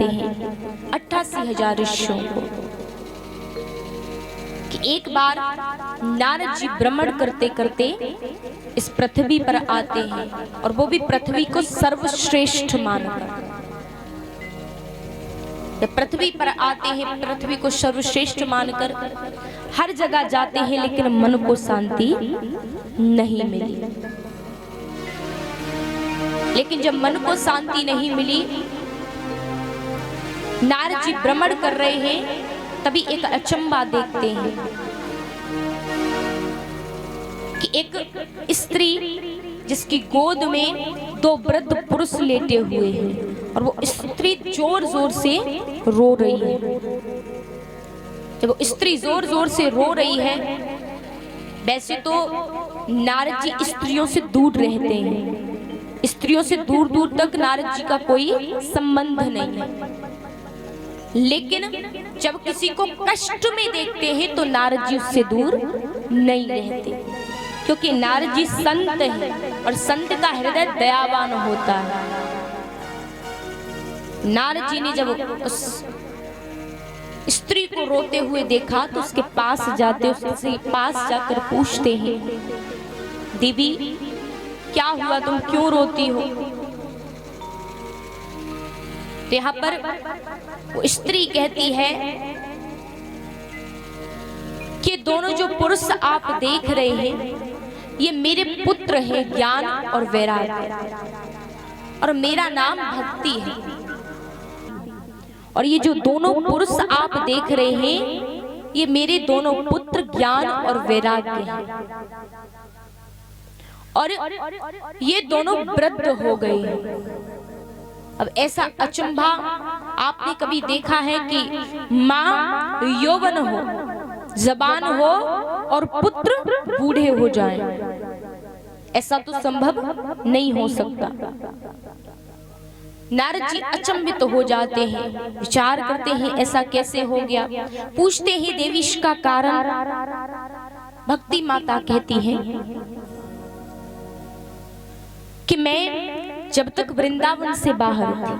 बताते हैं 88,000 ऋषियों को कि एक बार नारद जी भ्रमण करते करते इस पृथ्वी पर आते हैं, और वो भी पृथ्वी को सर्वश्रेष्ठ मानकर। जब पृथ्वी पर आते हैं, पृथ्वी को सर्वश्रेष्ठ मानकर हर जगह जाते हैं, लेकिन मन को शांति नहीं मिली। लेकिन जब मन को शांति नहीं मिली, नारद जी भ्रमण कर रहे हैं, तभी एक अचंभा देखते हैं कि एक स्त्री जिसकी गोद में 2 वृद्ध पुरुष लेटे हुए हैं, और वो स्त्री जोर जोर से रो रही है। जब वो स्त्री जोर जोर से रो रही है, वैसे तो नारद जी स्त्रियों से दूर रहते हैं, स्त्रियों से दूर दूर तक नारद जी का कोई संबंध नहीं है, लेकिन जब किसी को कष्ट में देखते हैं तो नारद जी उससे दूर नहीं रहते, क्योंकि नारद जी संत हैं और संत का हृदय दयावान होता है। नारद जी ने जब उस स्त्री को रोते हुए देखा तो उसके पास जाते, उसके पास जाकर पूछते हैं, देवी क्या हुआ, तुम क्यों रोती हो? तो यहाँ पर वो स्त्री कहती है कि दोनों जो पुरुष आप देख रहे हैं, ये मेरे पुत्र हैं ज्ञान और वैराग्य, और मेरा नाम भक्ति है। और ये जो दोनों पुरुष आप देख रहे हैं, ये मेरे दोनों पुत्र ज्ञान और वैराग्य हैं, और ये दोनों वृद्ध हो गए हैं। अब ऐसा अचंभा आपने कभी देखा है कि माँ यौवन हो, जबान हो, और पुत्र बूढ़े हो जाएं? ऐसा तो संभव नहीं हो सकता। नारद जी अचंभित हो जाते हैं, विचार करते हैं ऐसा कैसे हो गया। पूछते हैं देवी इसका कारण। भक्ति माता कहती है कि मैं जब तक वृंदावन से बाहर थी,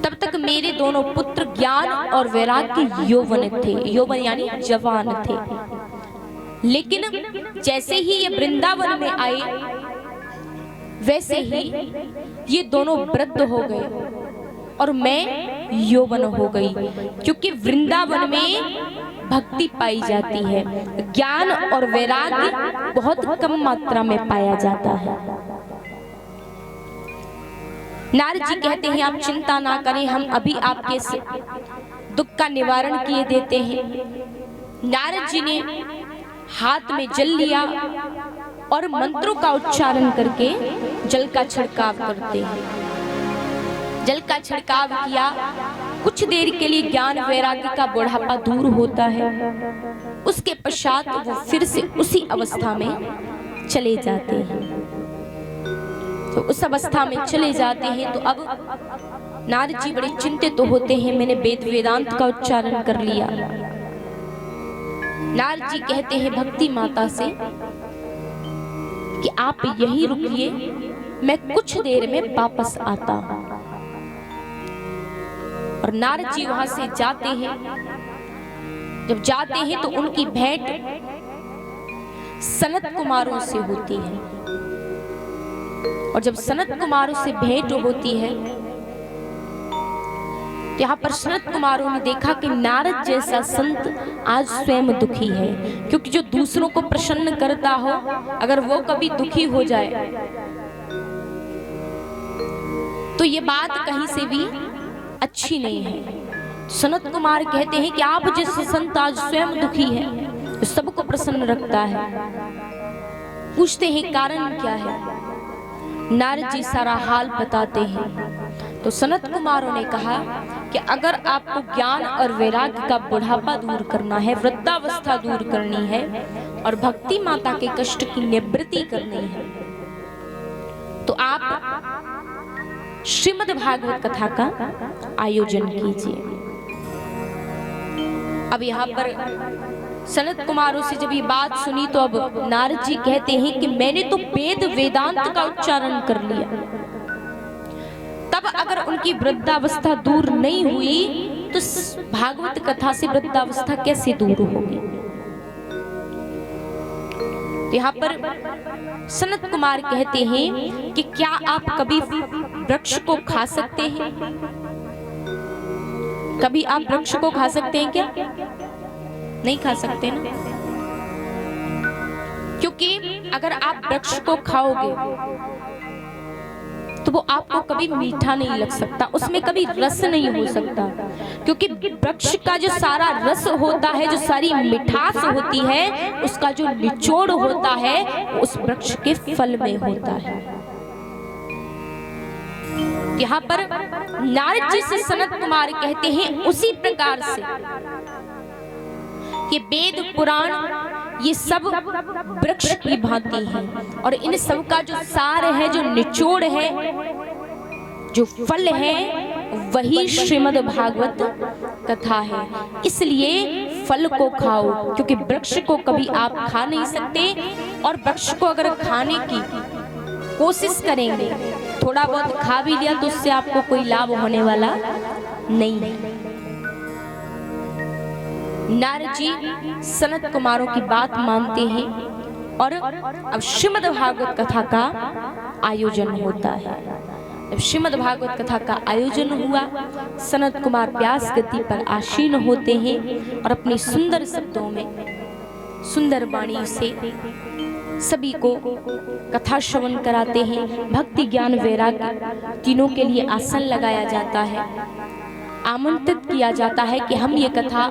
तब तक मेरे दोनों पुत्र ज्ञान और वैराग्य यौवन थे, यौवन यानी जवान थे। लेकिन जैसे ही ये वृंदावन में आए, वैसे ही ये दोनों वृद्ध हो गए और मैं यौवन हो गई, क्योंकि वृंदावन में भक्ति पाई जाती है, ज्ञान और वैराग्य बहुत कम मात्रा में पाया जाता है। नारद जी कहते हैं आप चिंता ना करें, हम अभी आपके दुख का निवारण किए देते हैं। नारद जी ने हाथ में जल लिया और मंत्रों का उच्चारण करके जल का छिड़काव करते हैं। जल का छिड़काव किया, कुछ देर के लिए ज्ञान वैराग्य का बुढ़ापा दूर होता है। उसके पश्चात वो फिर से उसी अवस्था में चले जाते हैं। तो उस अवस्था में चले जाते हैं तो अब नारद जी बड़े चिंतित तो होते हैं, मैंने वेद वेदांत का उच्चारण कर लिया। नारद जी कहते हैं भक्ति माता से कि आप यहीं रुकिए, मैं कुछ देर में वापस आता हूं। और नारद जी वहां से जाते हैं। जब जाते हैं तो उनकी भेंट सनत कुमारों से होती है, और जब सनत कुमारों से भेंट होती है तो यहाँ पर सनत कुमारों ने देखा कि नारद जैसा संत आज स्वयं दुखी है, क्योंकि जो दूसरों को प्रसन्न करता हो, अगर वो कभी दुखी हो जाए तो ये बात कहीं से भी अच्छी नहीं है। सनत कुमार कहते हैं कि आप जैसे संत आज स्वयं दुखी है, तो सबको प्रसन्न रखता है। पूछते हैं कारण क्या है। नारद जी सारा हाल बताते हैं। तो सनत कुमारों ने कहा कि अगर आपको ज्ञान और वैराग्य का बुढ़ापा दूर करना है, वृद्धावस्था दूर करनी है, और भक्ति माता के कष्ट की निवृत्ति करनी है, तो आप श्रीमद् भागवत कथा का आयोजन कीजिए। अब यहाँ पर सनत कुमारों से जब ये बात सुनी तो अब नारद जी कहते हैं कि मैंने तो वेद वेदांत का उच्चारण कर लिया। तब तब अगर उनकी वृद्धावस्था दूर नहीं हुई तो भागवत कथा से वृद्धावस्था कैसे दूर होगी। यहाँ पर सनत कुमार कहते हैं कि क्या आप कभी वृक्ष को खा सकते हैं? कभी आप वृक्ष को खा सकते हैं क्या? नहीं खा सकते ना, क्योंकि अगर आप वृक्ष को खाओगे तो वो आपको कभी मीठा नहीं लग सकता, उसमें कभी रस नहीं हो सकता, क्योंकि वृक्ष का जो सारा रस होता है, जो सारी मिठास होती है, उसका जो निचोड़ होता है उस वृक्ष के फल में होता है। यहाँ पर नारद जी से सनत कुमार कहते हैं उसी प्रकार से कि वेद पुराण ये सब वृक्ष की भांति है और इन सब का जो सार है, जो निचोड़ है, जो फल है, वही श्रीमद् भागवत कथा है। इसलिए फल को खाओ, क्योंकि वृक्ष को कभी आप खा नहीं सकते और वृक्ष को अगर खाने की कोशिश करेंगे, थोड़ा बहुत खा भी लिया तो उससे आपको कोई लाभ होने वाला नहीं है। नारद जी सनत कुमारों की बात मानते हैं और अब श्रीमद् भागवत कथा का आयोजन होता है। जब श्रीमद् भागवत कथा का आयोजन हुआ, सनत कुमार व्यास गद्दी पर आसीन होते हैं और अपनी सुंदर शब्दों में, सुंदर वाणी से सभी को कथा श्रवण कराते हैं। भक्ति ज्ञान वैराग्य तीनों के लिए आसन लगाया जाता है, आमंत्रित किया जाता है कि हम ये कथा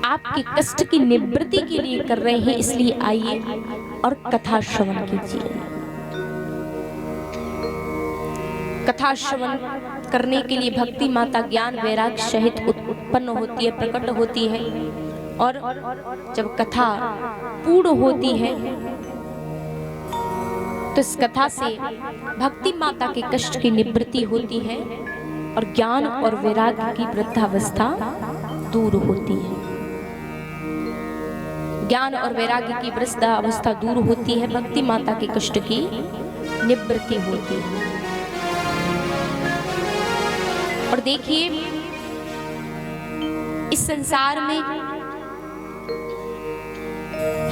आपके कष्ट की निवृत्ति के लिए कर रहे हैं, इसलिए आइए और कथा श्रवण कीजिए। कथा श्रवण करने के लिए भक्ति माता ज्ञान वैराग्य सहित उत्पन्न होती है, प्रकट होती है और जब कथा पूर्ण होती है तो इस कथा से भक्ति माता के कष्ट की निवृत्ति होती है और ज्ञान और वैराग्य की वृद्धावस्था दूर होती है। ज्ञान और वैराग्य की वृद्धावस्था दूर होती है, भक्ति माता के कष्ट की निवृत्ति होती है। और देखिए, इस संसार में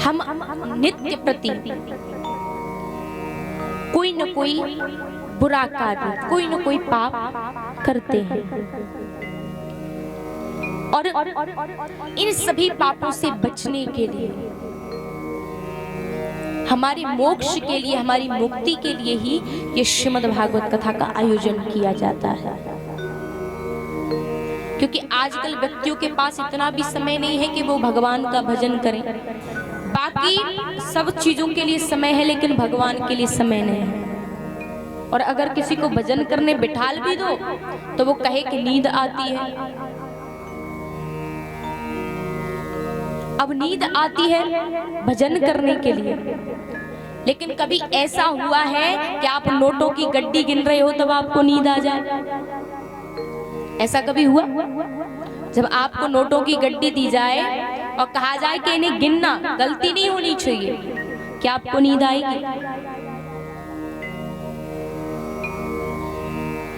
हम नित्य प्रति कोई न कोई बुरा कार्य, कोई न कोई पाप करते हैं और इन सभी पापों से बचने के लिए, हमारे मोक्ष के लिए, हमारी मुक्ति के लिए ही ये श्रीमद् भागवत कथा का आयोजन किया जाता है। क्योंकि आजकल व्यक्तियों के पास इतना भी समय नहीं है कि वो भगवान का भजन करें। बाकी सब चीजों के लिए समय है, लेकिन भगवान के लिए समय नहीं है। और अगर किसी को भजन करने बिठाल भी दो तो वो कहे कि नींद आती है। अब नींद आती है भजन करने के लिए, लेकिन कभी ऐसा हुआ है कि आप नोटों की गड्डी गिन रहे हो तब आपको नींद आ जाए? ऐसा कभी हुआ? जब आपको नोटों की गड्डी दी जाए और कहा जाए कि इन्हें गिनना, गलती नहीं होनी चाहिए, क्या आपको नींद आएगी?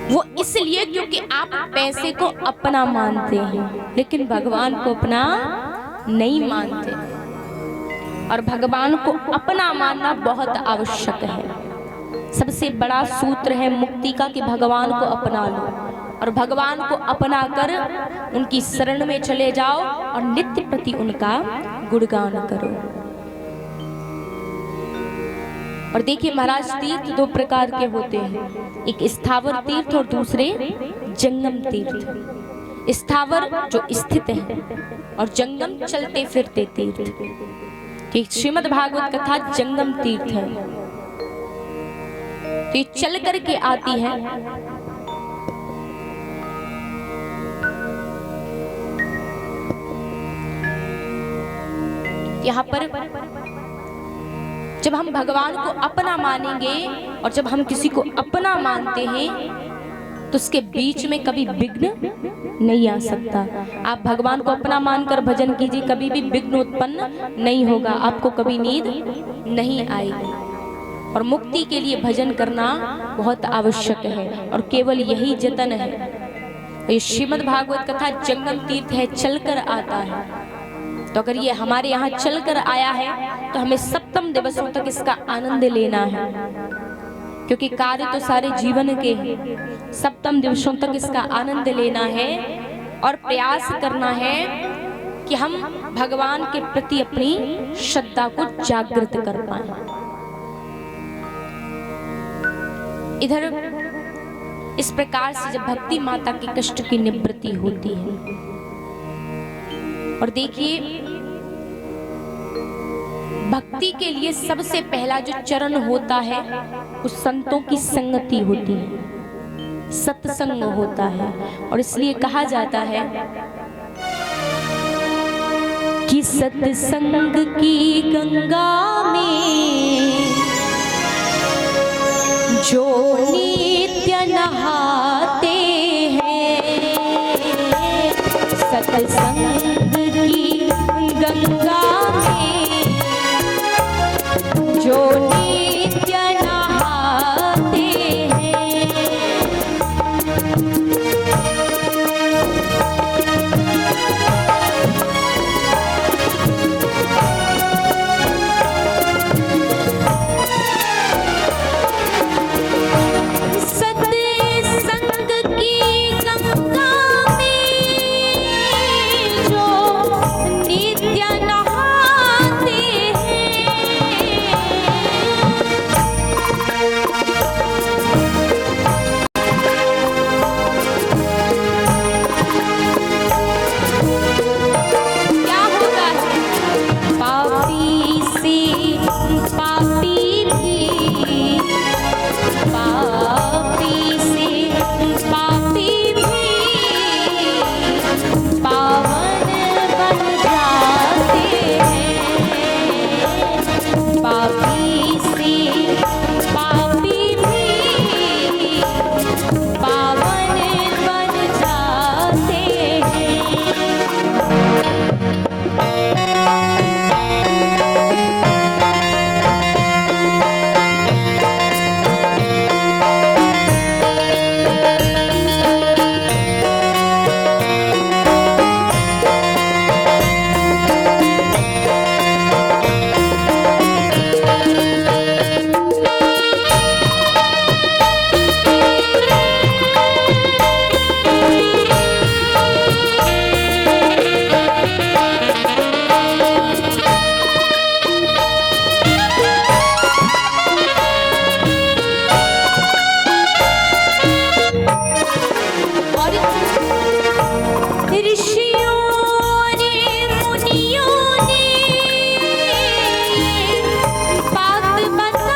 वो इसलिए क्योंकि आप पैसे को अपना मानते हैं, लेकिन भगवान को अपना नहीं मानते। और भगवान को अपना मानना बहुत आवश्यक है। सबसे बड़ा सूत्र है मुक्ति का कि भगवान को अपना लो और भगवान को अपना कर उनकी शरण में चले जाओ और नित्य प्रति उनका गुणगान करो। और देखिए महाराज, तीर्थ दो प्रकार के होते हैं, एक स्थावर तीर्थ और दूसरे जंगम तीर्थ। स्थावर जो स्थित है और जंगम चलते फिरते तीर्थ। श्रीमद् भागवत कथा जंगम तीर्थ है, ये चल करके आती है। यहाँ पर जब हम भगवान को अपना मानेंगे और जब हम किसी को अपना मानते हैं तो उसके बीच में कभी विघ्न नहीं आ सकता। आप भगवान को अपना मानकर भजन कीजिए, कभी भी विघ्न उत्पन्न नहीं होगा, आपको कभी नींद नहीं आएगी। और मुक्ति के लिए भजन करना बहुत आवश्यक है और केवल यही जतन है। ये श्रीमद् भागवत कथा जंगम तीर्थ है, चलकर आता है। तो अगर ये हमारे यहाँ चलकर आया है तो हमें सप्तम दिवसों तक इसका आनंद लेना है, क्योंकि कार्य तो सारे जीवन के हैं। सप्तम दिवसों तक इसका आनंद लेना है और प्रयास करना है कि हम भगवान के प्रति अपनी श्रद्धा को जागृत कर पाए। इधर इस प्रकार से जब भक्ति माता के कष्ट की निवृत्ति होती है, और देखिए भक्ति के लिए सबसे पहला जो चरण होता है वो संतों की संगति होती है, सत्संग होता है। और इसलिए कहा जाता है कि सत्संग की गंगा में जो नित्य नहाते हैं, सत्संग की गंगा में जो नित्य नहाते हैं, बात बता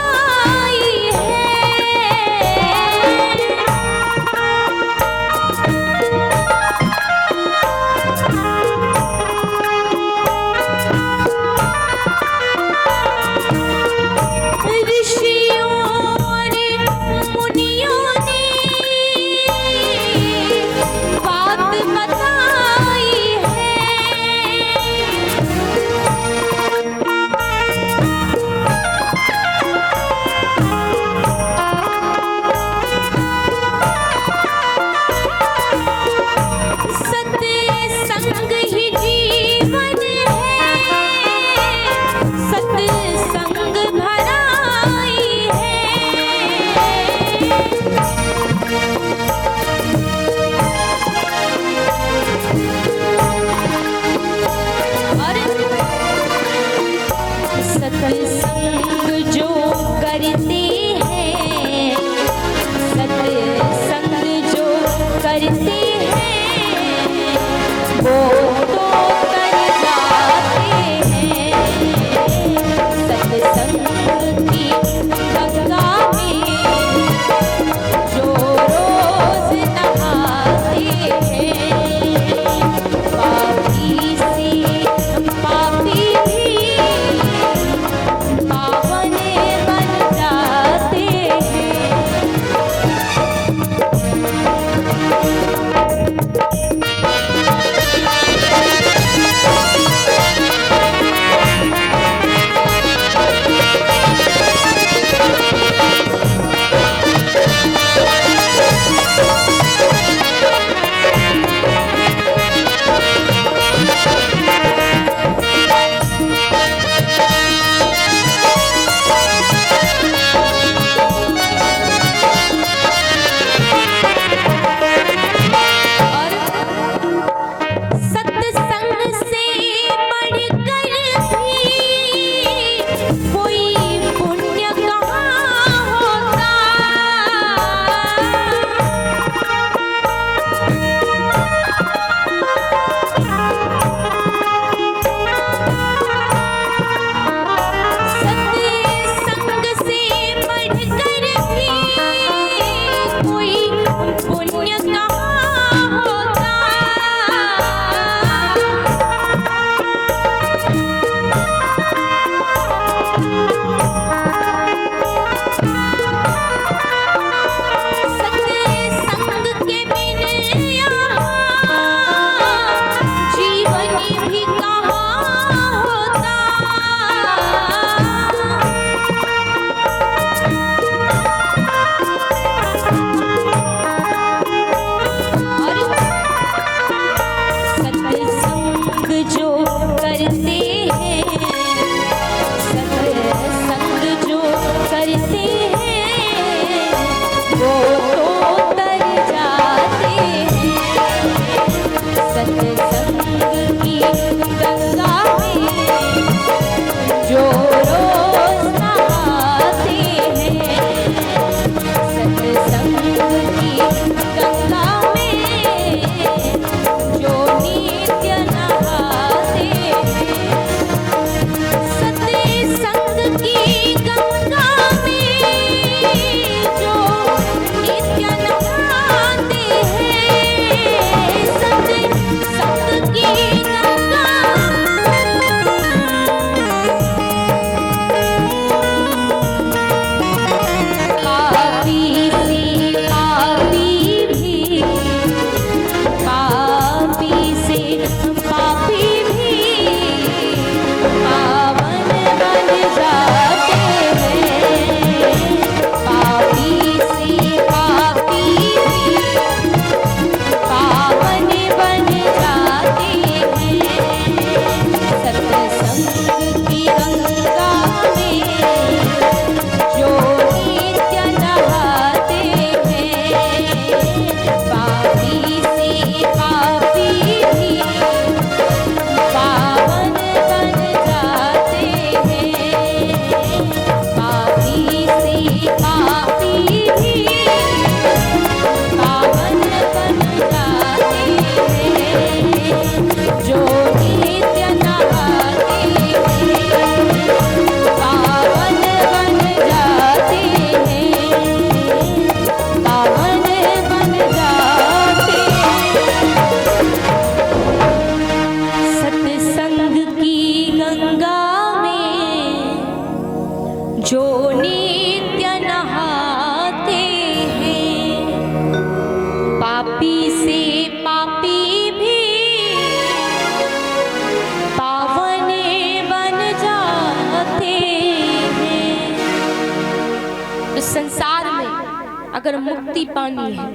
मुक्ति पानी है,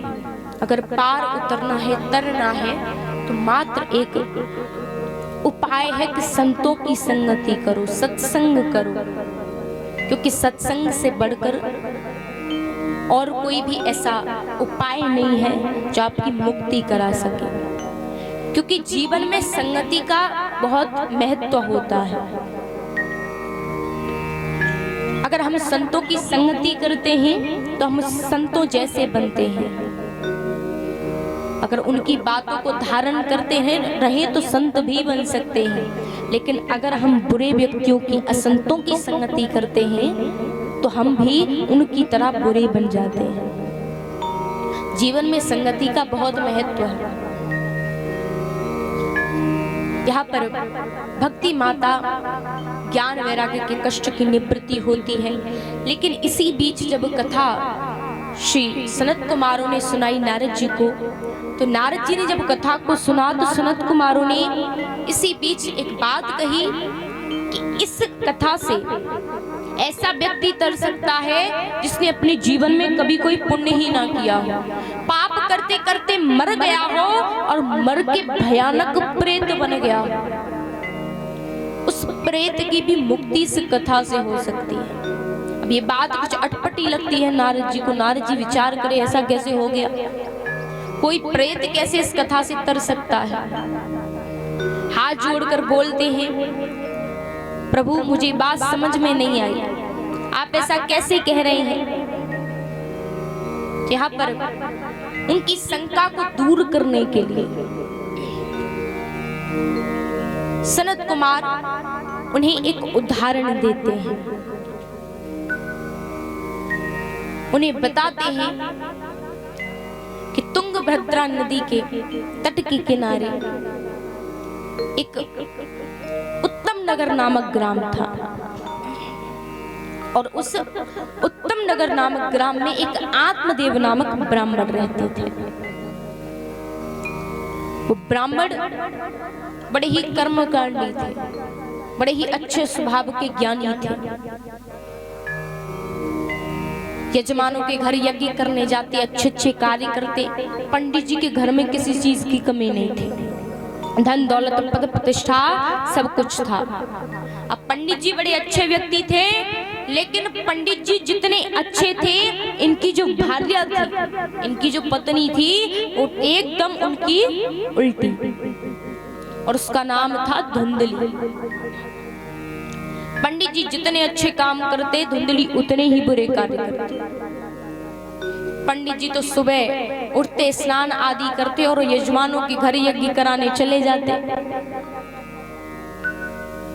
अगर पार उतरना है, तरना है, तो मात्र एक उपाय है कि संतों की संगति करो, सत्संग करो, क्योंकि सत्संग से बढ़कर और कोई भी ऐसा उपाय नहीं है जो आपकी मुक्ति करा सके। क्योंकि जीवन में संगति का बहुत महत्व होता है। अगर हम संतों की संगति करते हैं तो हम संतों जैसे बनते हैं। अगर उनकी बातों को धारण करते हैं रहे तो संत भी बन सकते हैं। लेकिन अगर हम बुरे व्यक्तियों की, असंतों की संगति करते हैं तो हम भी उनकी तरह बुरे बन जाते हैं। जीवन में संगति का बहुत महत्व है। यहाँ पर भक्ति माता ज्ञान वैराग्य के कष्ट की निवृत्ति होती है। लेकिन इसी बीच जब कथा श्री सनत कुमारों ने सुनाई नारद जी को, तो नारद जी ने जब कथा को सुना तो सनत कुमारों ने इसी बीच एक बात कही कि इस कथा से ऐसा व्यक्ति तर सकता है जिसने अपने जीवन में कभी कोई पुण्य ही ना किया हो, पाप करते करते मर गया हो और मर के भयानक प्रेत बन गया हो। उस प्रेत की भी मुक्ति इस कथा से हो सकती है। अब ये बात कुछ अटपटी लगती है नारद जी को। नारद जी विचार करे ऐसा कैसे हो गया, कोई प्रेत कैसे इस कथा से तर सकता है। हाथ जोड़कर बोलते हैं, प्रभु मुझे बात समझ में नहीं आई, आप ऐसा कैसे कह रहे हैं। यहाँ पर उनकी शंका को दूर करने के लिए सनत कुमार उन्हें एक उदाहरण देते हैं। उन्हें बताते हैं कि तुंगभद्रा नदी के तट के किनारे एक उत्तम नगर नामक ग्राम था और उस उत्तम नगर नामक ग्राम में एक आत्मदेव नामक ब्राह्मण रहते थे। वो ब्राह्मण बड़े ही कर्मकांडी थे, बड़े ही अच्छे स्वभाव के ज्ञानी थे। यजमानों के घर यज्ञ करने जाते, अच्छे अच्छे कार्य करते। पंडित जी के घर में किसी चीज की कमी नहीं थी, धन दौलत पद प्रतिष्ठा सब कुछ था। अब पंडित जी बड़े अच्छे व्यक्ति थे, लेकिन पंडित जी जितने अच्छे थे, इनकी जो भार्या थी, इनकी जो पत्नी थी, वो एकदम उनकी उल्टी, और उसका नाम था धुंधली। पंडित जी जितने अच्छे काम करते, धुंधली उतने ही बुरे कार्य करते। पंडित जी तो सुबह उठते, स्नान आदि करते और यजमानों के घर यज्ञ कराने चले जाते।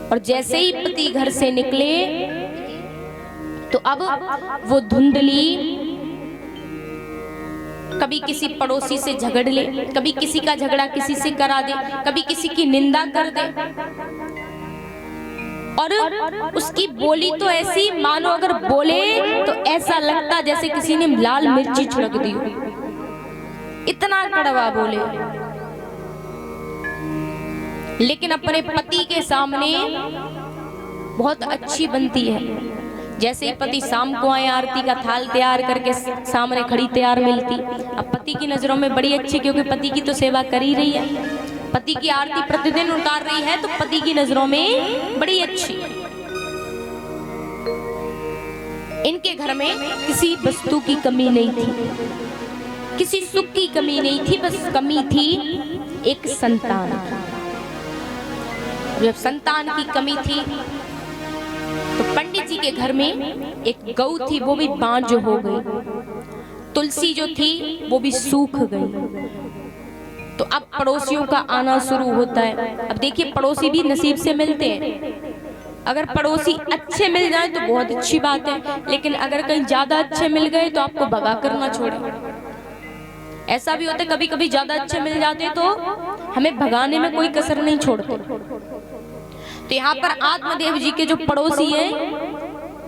और जैसे ही पति घर से निकले तो अब वो धुंधली कभी किसी पड़ोसी से झगड़ ले, कभी किसी का झगड़ा किसी से करा दे, कभी किसी की निंदा कर दे। और उसकी बोली तो ऐसी, मानो अगर बोले तो ऐसा लगता जैसे किसी ने लाल मिर्ची छिड़क दी हो, इतना कड़वा बोले। लेकिन अपने पति के सामने बहुत अच्छी बनती है। जैसे ही पति शाम को आए, आरती का थाल तैयार करके सामने खड़ी तैयार मिलती। अब पति की नजरों में बड़ी अच्छी, क्योंकि पति की तो सेवा कर ही रही है, पति की आरती प्रतिदिन उतार रही है, तो पति की नजरों में बड़ी अच्छी। इनके घर में किसी वस्तु की कमी नहीं थी, किसी सुख की कमी नहीं थी, बस कमी थी एक संतान। जब संतान की कमी थी तो पंडित जी के घर में एक गौ थी, वो भी बांझ हो गई। तुलसी जो थी वो भी सूख गई। तो अब पड़ोसियों का आना शुरू होता है। अब देखिए, पड़ोसी भी नसीब से मिलते हैं। अगर पड़ोसी अच्छे मिल जाए तो बहुत अच्छी बात है, लेकिन अगर कहीं ज्यादा अच्छे मिल गए तो आपको भगा कर ना छोड़े। ऐसा भी होता है, कभी कभी ज्यादा अच्छे मिल जाते तो हमें भगाने में कोई कसर नहीं छोड़ते। तो यहाँ पर आत्मदेव जी के जो पड़ोसी हैं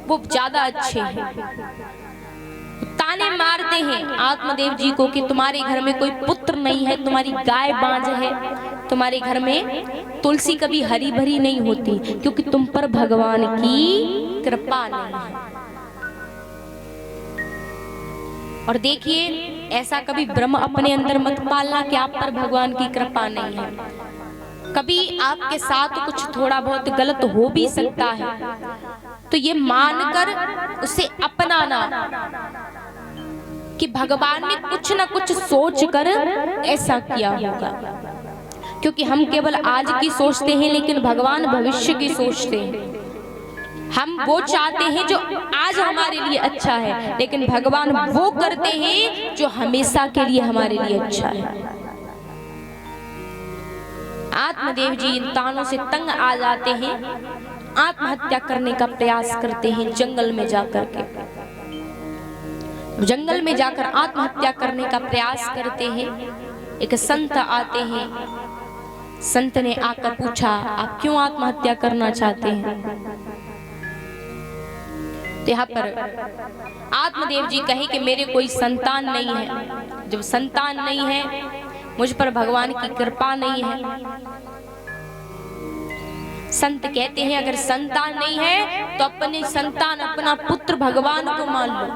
वो ज्यादा अच्छे हैं। ताने मारते हैं आत्मदेव जी को कि तुम्हारे घर में कोई पुत्र नहीं है, तुम्हारी गाय बांझ है, तुम्हारे घर में तुलसी कभी हरी भरी नहीं होती, क्योंकि तुम पर भगवान की कृपा नहीं है। और देखिए, ऐसा कभी भ्रम अपने अंदर मत पालना कि आप पर भगवान की कृपा नहीं है। कभी आपके साथ कुछ थोड़ा बहुत गलत हो भी सकता है, तो ये मानकर उसे अपनाना कि भगवान ने कुछ ना कुछ सोच कर ऐसा किया होगा। क्योंकि हम केवल आज की सोचते हैं, लेकिन भगवान भविष्य की सोचते हैं। हम वो चाहते हैं जो आज हमारे लिए अच्छा है, लेकिन भगवान वो करते हैं जो हमेशा के लिए हमारे लिए अच्छा है। आत्मदेव जी इन तानों से तंग आ जाते हैं, आत्महत्या करने का प्रयास करते हैं जंगल में जाकर के। जंगल में जाकर आत्महत्या करने का प्रयास करते हैं। एक संत आते हैं, संत ने आकर पूछा, आप क्यों आत्महत्या करना चाहते हैं? तो यहाँ पर आत्मदेव जी कहे कि मेरे कोई संतान नहीं है। जब संतान नहीं है, मुझ पर भगवान की कृपा नहीं है। संत कहते हैं अगर संतान नहीं है तो अपने संतान, अपना पुत्र भगवान को मान लो।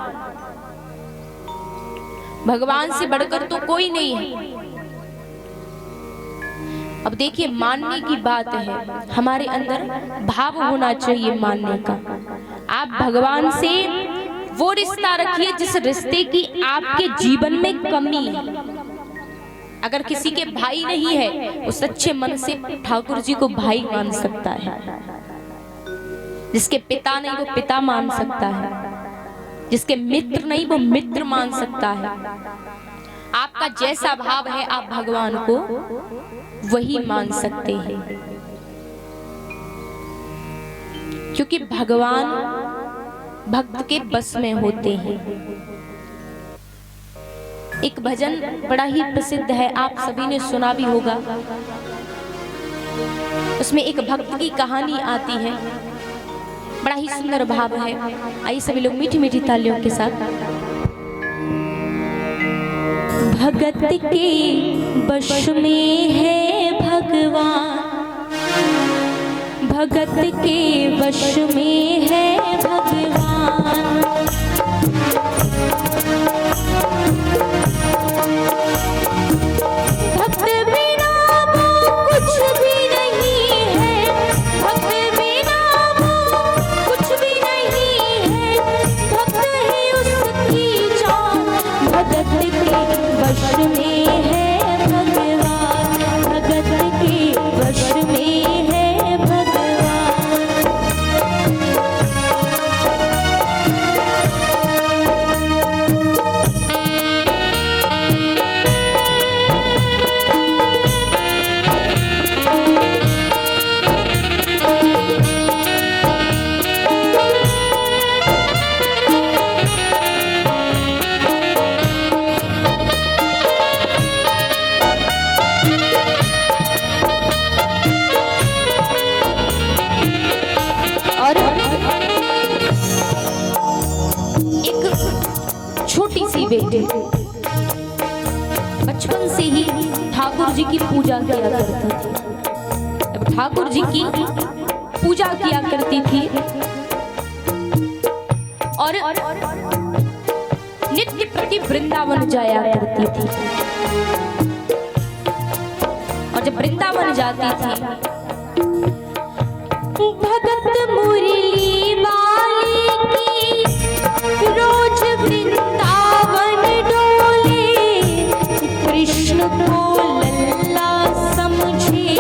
भगवान से बढ़कर तो कोई नहीं है। अब देखिए, मानने की बात है, हमारे अंदर भाव होना चाहिए मानने का। आप भगवान से वो रिश्ता रखिए जिस रिश्ते की आपके जीवन में कमी है। अगर किसी के भाई नहीं है, उस सच्चे मन से ठाकुर जी को भाई मान सकता है। जिसके पिता नहीं, वो पिता मान सकता है। जिसके मित्र नहीं, वो मित्र मान सकता है। आपका जैसा भाव है, आप भगवान को वही मान सकते हैं। क्योंकि भगवान भक्त के बस में होते हैं। एक भजन बड़ा ही प्रसिद्ध है, आप सभी ने सुना भी होगा। उसमें एक भक्त की कहानी आती है, बड़ा ही सुंदर भाव है। आइए सभी लोग मीठी मीठी तालियों के साथ। भगत के वश में है भगवान, भगत के वश में है भगवान। भक्त बिना वो कुछ भी नहीं है, भक्त बिना वो कुछ भी नहीं है। भक्त है उसकी जान, भगत के वश में है भगवान, भगत के वश में है भगवान। बेटे बचपन से ही ठाकुर जी की पूजा किया करती थी। जब ठाकुर जी की पूजा किया करती थी और नित्य प्रति वृंदावन जाया करती थी। और जब वृंदावन जाती थी, भगत मुरली वाली की रोज वृंदावन डोले, कृष्ण को लल्ला समझे,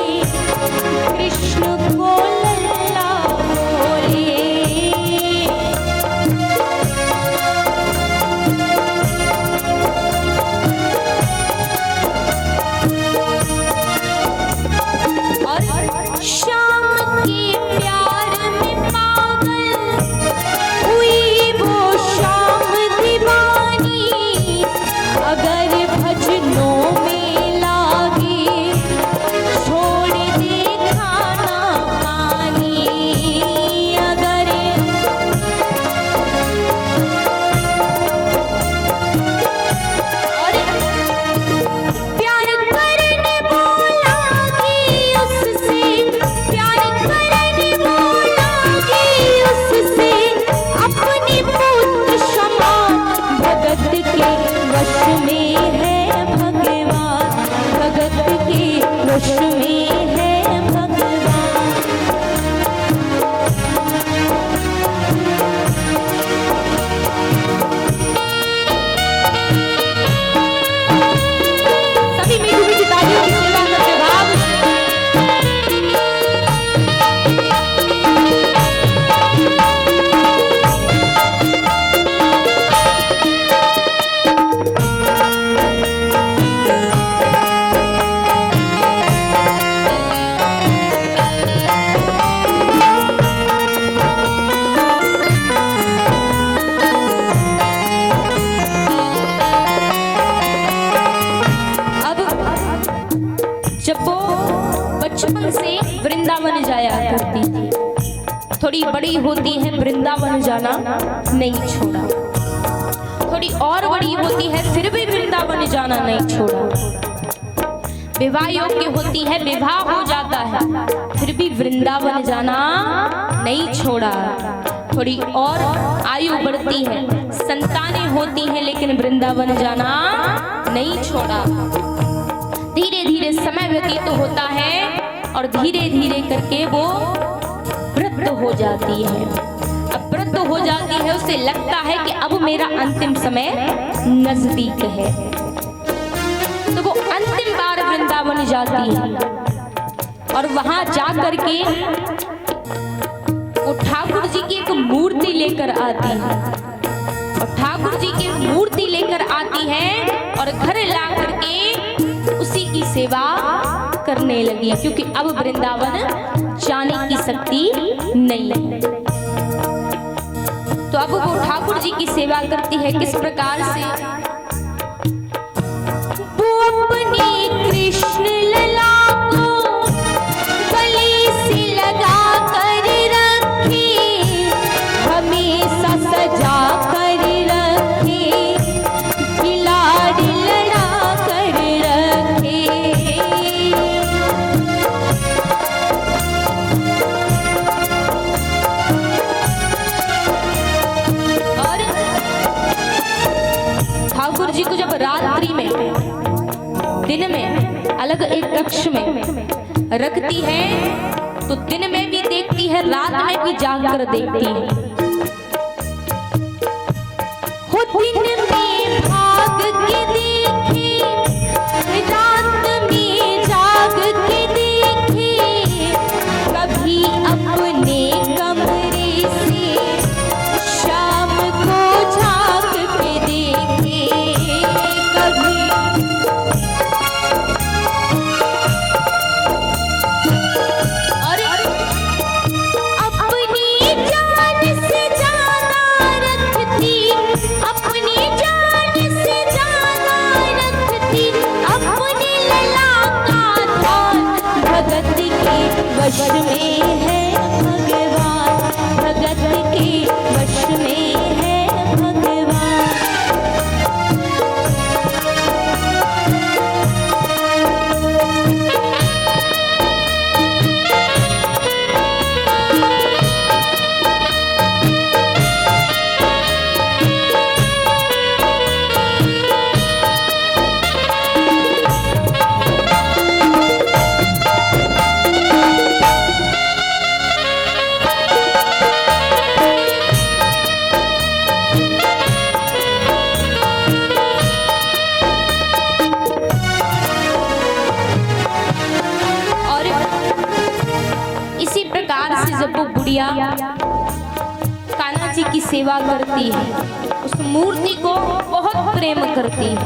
कृष्ण को लल्ला बोले। और शाम के प्यार में पागल हुई वो शाम दीवानी, अगर भजनों में ला जब वो बचपन से वृंदावन जाया करती थी, थोड़ी बड़ी होती है वृंदावन जाना नहीं छोड़ा, थोड़ी और बड़ी होती है फिर भी वृंदावन जाना नहीं छोड़ा, विवाह योग्य होती है, विवाह हो जाता है, फिर भी वृंदावन जाना नहीं छोड़ा, थोड़ी और आयु बढ़ती है, संतानें होती हैं, लेकिन वृंदावन जाना नहीं छोड़ा। धीरे धीरे समय व्यतीत होता है और धीरे धीरे करके वो वृद्ध हो जाती है। अब वृद्ध हो जाती है, उसे लगता है कि अब मेरा अंतिम समय नजदीक है, तो वो अंतिम बार वृंदावन जाती है और वहां जाकर के वो ठाकुर जी की एक मूर्ति लेकर आती है, और ठाकुर जी की मूर्ति लेकर आती है और घर ला करके उसी की सेवा करने लगी, क्योंकि अब वृंदावन जाने की शक्ति नहीं है। तो अब वो ठाकुर जी की सेवा करती है किस प्रकार से? वो अपनी कृष्ण लला को गले से लगा कर रखे, हमेशा सजा कर रखे, खिलाड़ लड़ा कर रखे। और ठाकुर जी को जब रात्रि में, दिन में अलग एक कक्ष में रखती है, तो दिन में भी देखती है, रात में भी जाग कर देखती है। हो दिन में भाग के देखे, रात में जाग के देखे, कभी अपने कमरे से शाम को झांक के देखे, कभी वश में है भगवान, भगत के वश में है भगवान। जब वो बुढ़िया कान्हा जी की सेवा करती है, उस मूर्ति को बहुत प्रेम करती है,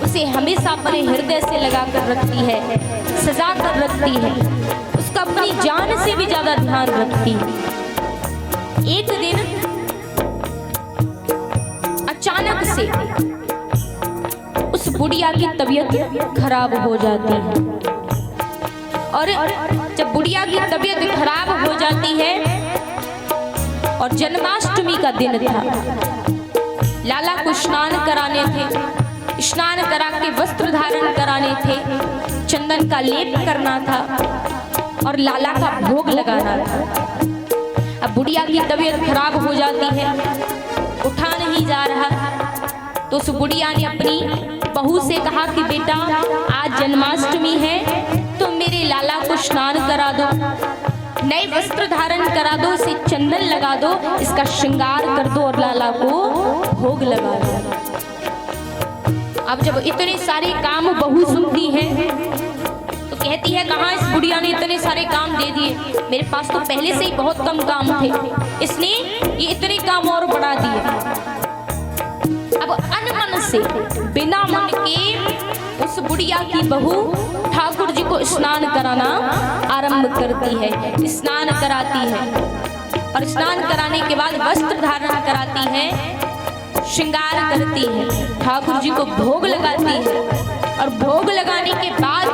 उसे हमेशा अपने हृदय से लगा कर रखती है, सजा कर रखती है, उसका अपनी जान से भी ज्यादा ध्यान रखती है। एक दिन अचानक से उस बुढ़िया की तबीयत खराब हो जाती है, और जब बुढ़िया की तबीयत खराब हो जाती है और जन्माष्टमी का दिन था, लाला को स्नान कराने थे, स्नान करा के वस्त्र धारण कराने थे, चंदन का लेप करना था और लाला का भोग लगाना था। अब बुढ़िया की तबीयत खराब हो जाती है, उठा नहीं जा रहा, तो उस बुढ़िया ने अपनी बहू से कहा कि बेटा आज जन्माष्टमी है, तो मेरे लाला को स्नान करा दो, नए वस्त्र धारण करा दो, इसे चंदन लगा दो, इसका श्रृंगार कर दो और लाला को भोग लगा दो। अब जब इतने सारे काम बहू सुनती है तो कहती है कहाँ इस बुढ़िया ने इतने सारे काम दे दिए, मेरे पास तो पहले से ही बहुत कम काम थे, इसने ये इतने काम और बढ़ा दिए। अब अनमन से बिना मन के उस बुढ़िया की बहू ठाकुर जी को स्नान कराना आरंभ करती है, स्नान कराती है और स्नान कराने के बाद वस्त्र धारण कराती है, श्रृंगार करती है, ठाकुर जी को भोग लगाती है और भोग लगाने के बाद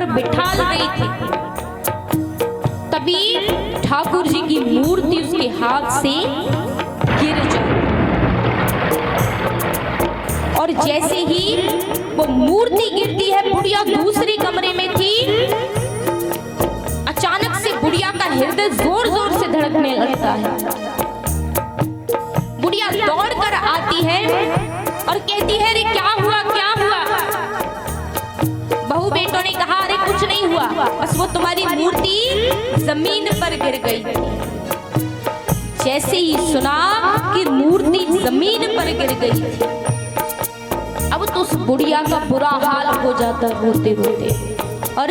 बिठा रही थी, तभी ठाकुर जी की मूर्ति उसके हाथ से गिर जाती। और जैसे ही वो मूर्ति गिरती है, बुढ़िया दूसरे कमरे में थी, अचानक से बुढ़िया का हृदय जोर जोर से धड़कने लगता है। बुढ़िया दौड़कर आती है और कहती है, अरे क्या हुआ क्या हुआ? बहू बेटों ने कहा, अरे कुछ नहीं हुआ, बस वो तुम्हारी मूर्ति जमीन पर गिर गई। जैसे ही सुना कि मूर्ति जमीन पर गिर गई थी, अब तो उस बुढ़िया का बुरा हाल हो जाता रोते रोते। और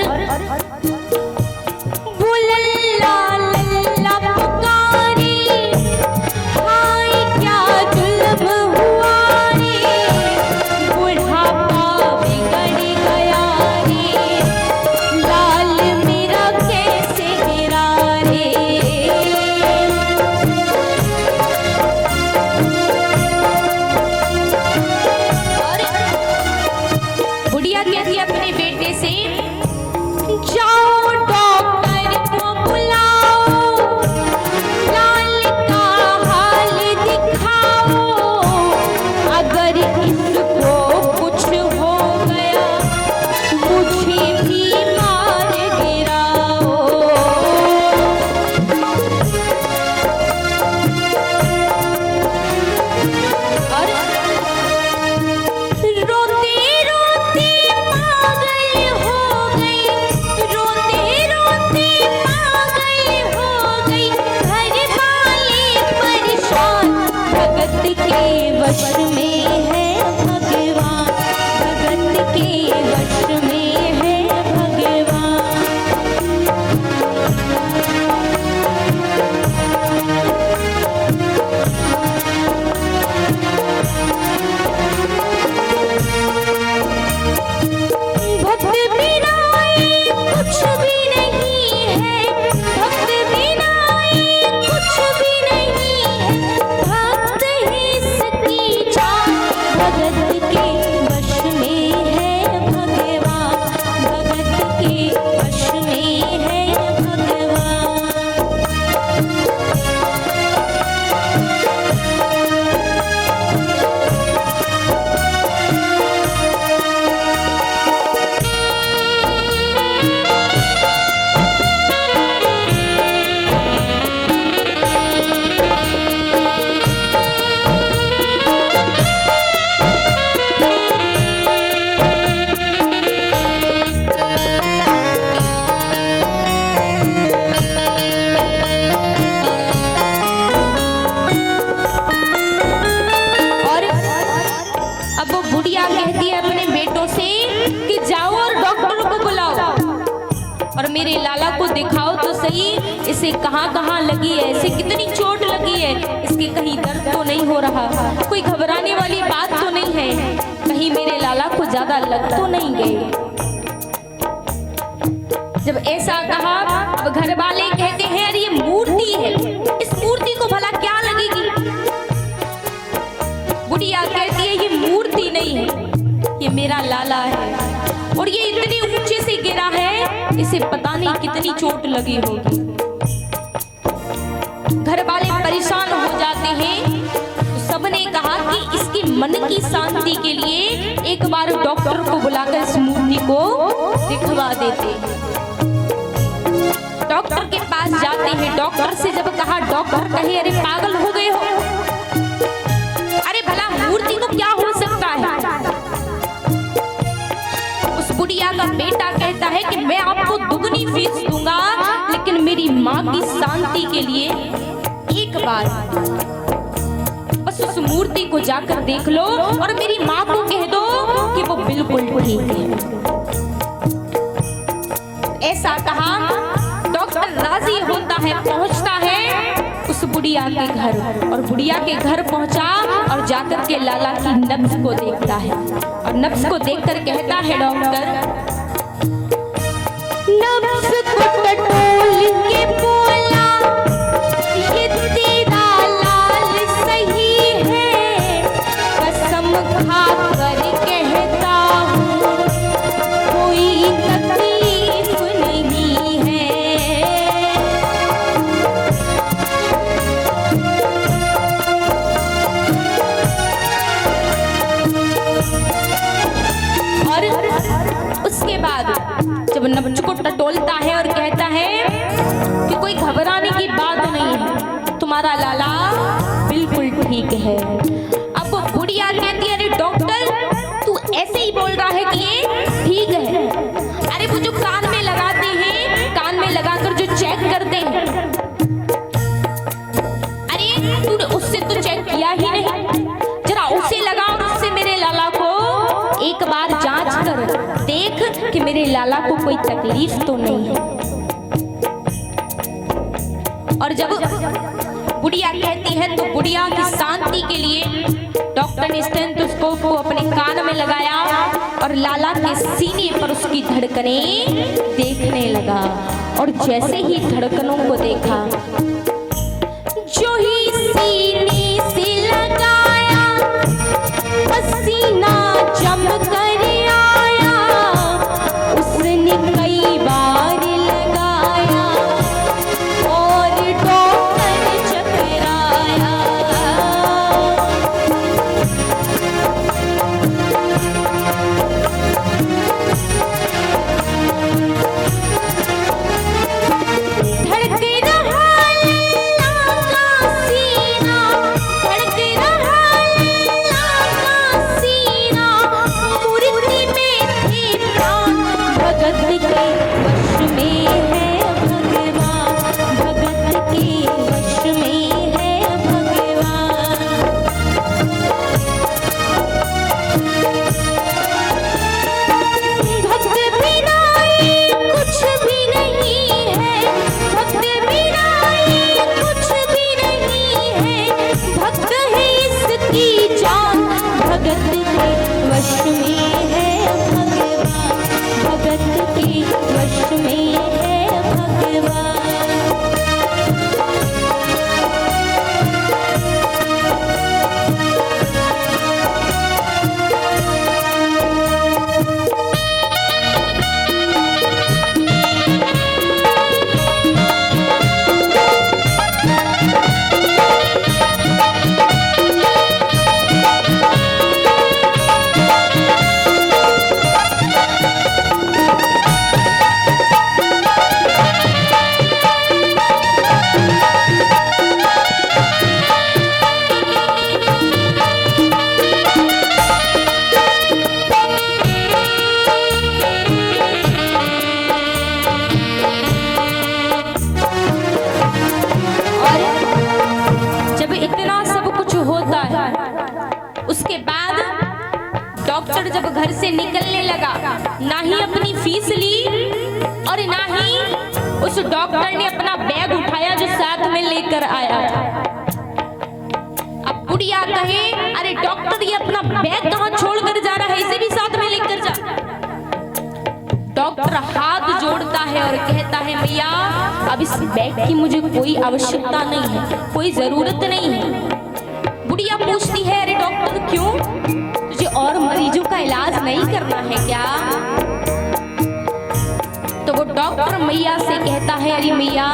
मेरे लाला को दिखाओ तो सही, इसे कहाँ कहाँ लगी है, इसे कितनी चोट लगी है, इसके कहीं दर्द तो नहीं हो रहा, कोई घबराने वाली बात तो नहीं है, कहीं मेरे लाला को ज्यादा लग तो नहीं गए। जब ऐसा कहा, अब घर वाले कहते हैं अरे ये मूर्ति है, इस मूर्ति को भला क्या लगेगी? बुढ़िया कहती है ये मूर्ति नहीं है, ये मेरा लाला है और ये इतने ऊंचे से गिरा है, इसे पता नहीं कितनी चोट लगी होगी। घर वाले परेशान हो जाते हैं, तो सबने कहा कि इसकी मन की शांति के लिए एक बार डॉक्टर को बुलाकर इस मूर्ति को दिखवा देते। डॉक्टर के पास जाते हैं, डॉक्टर से जब कहा, डॉक्टर कहे अरे पागल हो गए हो, अरे भला मूर्ति को क्या हो सकता है? उस बुढ़िया का बेटा कहता है कि मैं आपको दुगनी फीस दूंगा, लेकिन मेरी माँ की शांति के लिए एक बार बस उस मूर्ति को जाकर देख लो और मेरी माँ को कह दो कि वो बिल्कुल ठीक है। ऐसा कहा, डॉक्टर राजी होता है, पहुंचता है उस बुढ़िया के घर, और बुढ़िया के घर पहुंचा और जाकर के लाला की नब्ज को देखता है, और नब्ज को देखकर कहता है डॉक्टर, नब्ज को टटोल के बोला, ये तेरा लाल सही है, कसम खा कर कहता हूँ, कोई तकलीफ के बाद जब नब्ज को टटोलता है और कहता है कि कोई घबराने की बात नहीं है, तुम्हारा लाला बिल्कुल ठीक है। अब वो बुढ़िया कहती है, अरे डॉक्टर तू ऐसे ही बोल रहा है कि ये ठीक है। अरे वो जो कान में लगाते हैं, कान में लगाकर जो चेक करते हैं, अरे तूने उससे तो चेक किया ही नहीं, जरा उसे लगा और उससे मेरे लाला को एक बार जांच कर देख कि मेरे लाला को कोई तकलीफ तो नहीं है। और जब बुढ़िया कहती है तो बुढ़िया की शांति के लिए डॉक्टर ने स्टेथोस्कोप को अपने कान में लगाया और लाला के सीने पर उसकी धड़कनें देखने लगा। और जैसे ही धड़कनों को देखा, जो ही सीने से लगाया पसीना जम कर आया, उसने कई बार लगाया और डॉक्टर चकराया। धड़क रहा लल्ला का सीना, धड़क रहा लल्ला का सीना, मूर्ति में थे प्राण भगत के वश में है भगवान, भगत के वश में है भगवान। भक्त बिना ये कुछ भी नहीं है, भक्त बिना ये कुछ भी नहीं है, भक्त है इसकी जान, भगत के वश में है भगवान, भगत के वश में है भगवान। जब इतना सब कुछ होता है, उसके बाद डॉक्टर जब घर से निकलने लगा, ना ही अपनी फीस ली और ना ही उस डॉक्टर ने अपना बैग उठाया जो साथ में लेकर आया था। अब बुढ़िया कहे, अरे डॉक्टर ये अपना बैग कहाँ छोड़कर जा रहा है, इसे भी साथ में लेकर जा। डॉक्टर हाथ जोड़ता है और कहता है, भैया अब इस बैग की मुझे कोई आवश्यकता नहीं है, कोई जरूरत नहीं है। बुढ़िया पूछती है, अरे डॉक्टर क्यों, तुझे और मरीजों का इलाज नहीं करना है क्या? तो वो डॉक्टर मैया से कहता है, अरे मैया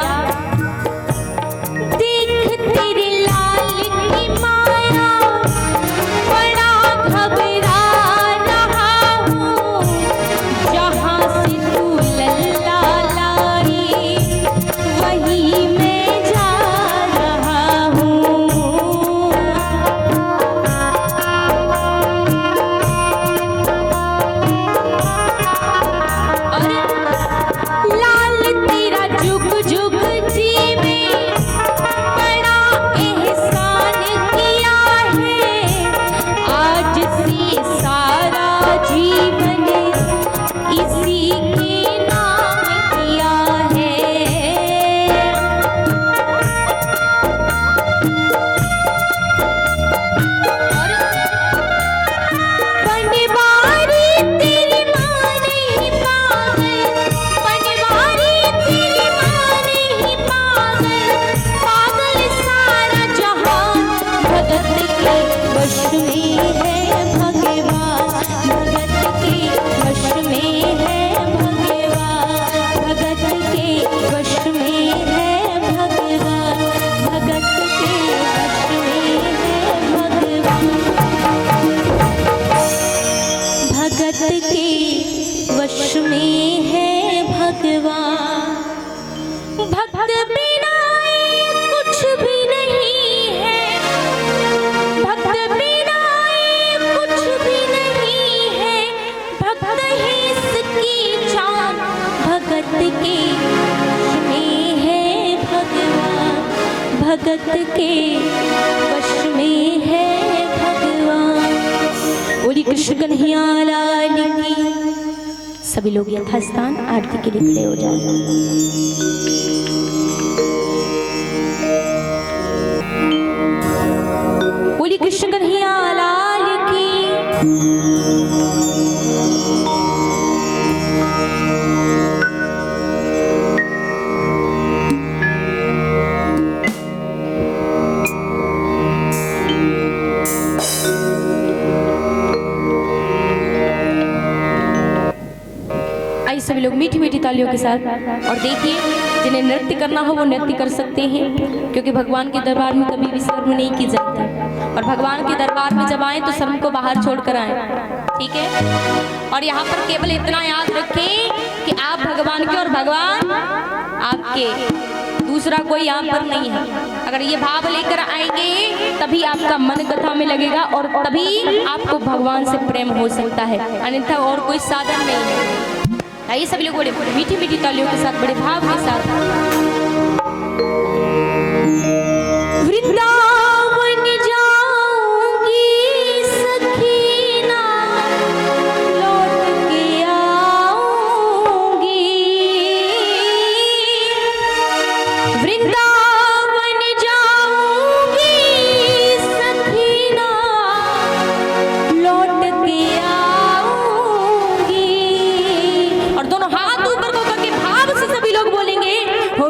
देख तेरे लाल की माया, बड़ा घबरा रहा हूँ, जहाँ से तू लल्ला लाई वही मैं जा रहा हूँ। और लाल तेरा जुग जुग जी भगत के वश में है भगवान। बोली कृष्ण कन्हैया लाल की। सभी लोग यथास्थान आरती के लिए खड़े हो जाए। बोली कृष्ण कन्हैया लाल की। आइए सभी लोग मीठी मीठी तालियों के साथ। और देखिए जिन्हें नृत्य करना हो वो नृत्य कर सकते हैं, क्योंकि भगवान के दरबार में कभी भी शर्म नहीं की जाती। और भगवान के दरबार में जब आए तो शर्म को बाहर छोड़ कर आए, ठीक है। और यहाँ पर केवल इतना याद रखें कि आप भगवान के और भगवान आपके, दूसरा कोई यहाँ पर नहीं है। अगर ये भाव लेकर आएंगे तभी आपका मन कथा में लगेगा और तभी आपको भगवान से प्रेम हो सकता है, अन्यथा और कोई साधन नहीं है। आइए सभी लोग बड़े मीठी मीठी तालियों के साथ, बड़े भाव के साथ। वृंदावन जाऊंगी सखीना, लौट के आऊंगी। वृंदावन जाऊंगी सखीना, लौट के आऊंगी। और दोनों हाथ ऊपर को करके भाव से सभी लोग बोलेंगे, हो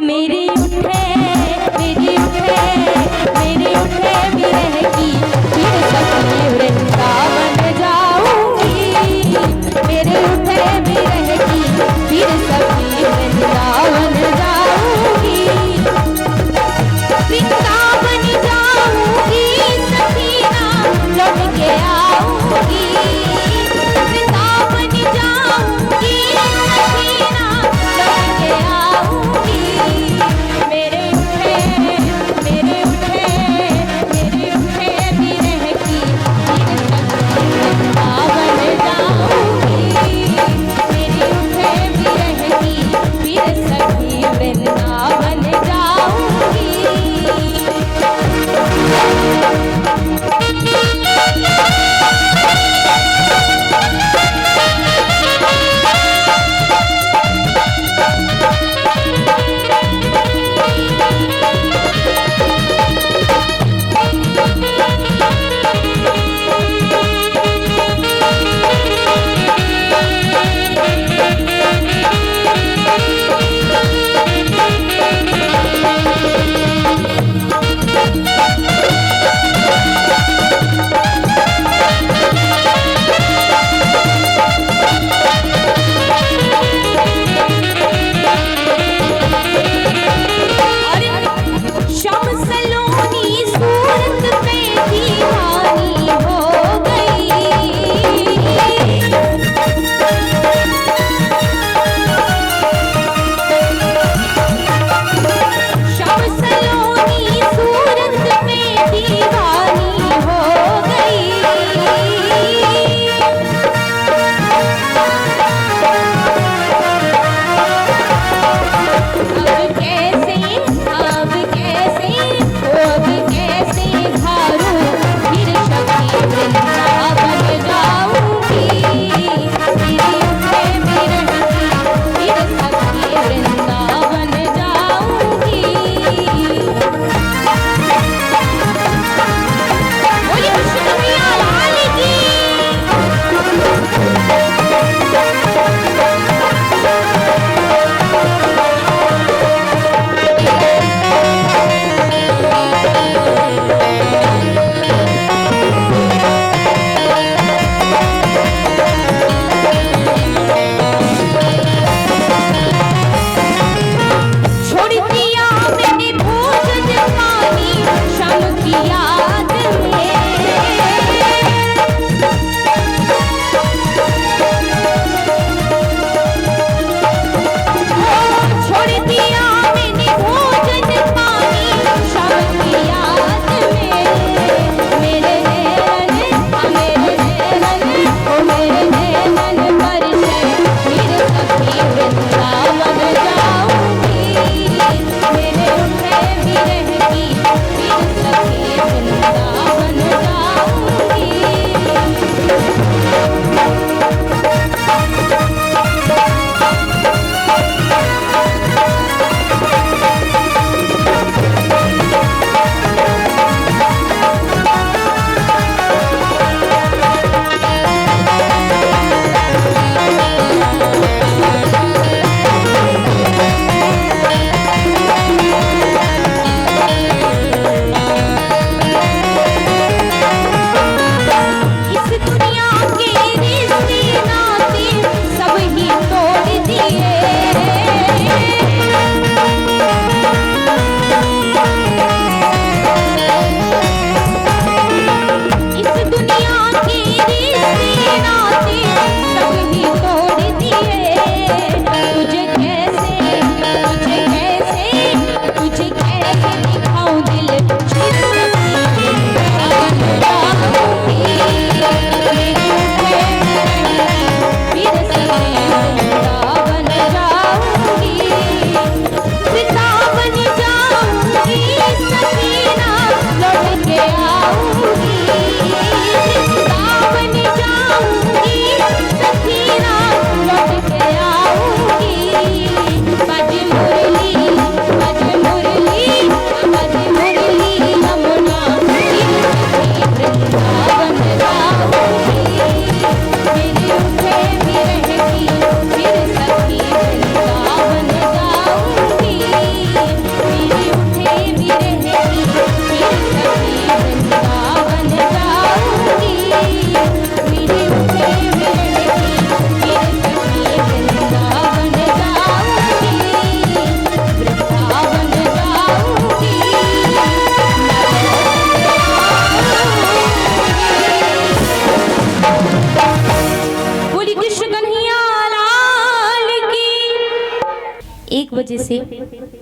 बजे से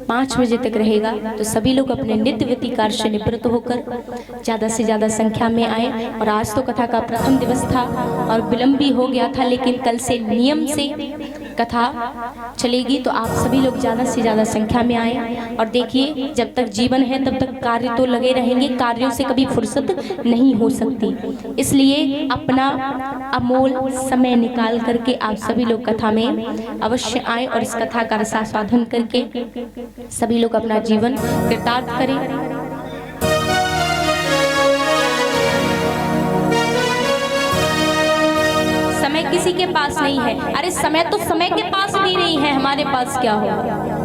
5 बजे तक रहेगा। तो सभी लोग अपने नित्य विधि कार्य से निवृत्त होकर ज़्यादा से ज़्यादा संख्या में आए। और आज तो कथा का प्रथम दिवस था और विलंब भी हो गया था, लेकिन कल से नियम से कथा चलेगी। तो आप सभी लोग ज़्यादा से ज़्यादा संख्या में आए। और देखिए, जब तक जीवन है तब तक कार्य तो लगे रहेंगे, कार्यों से कभी फुर्सत नहीं हो सकती। इसलिए अपना अमोल समय निकाल करके आप सभी लोग कथा में अवश्य आए और इस कथा का रसास्वादन करके सभी लोग अपना जीवन कृतार्थ करें। समय किसी के पास नहीं है। अरे समय तो समय के पास भी नहीं है, हमारे पास क्या होगा।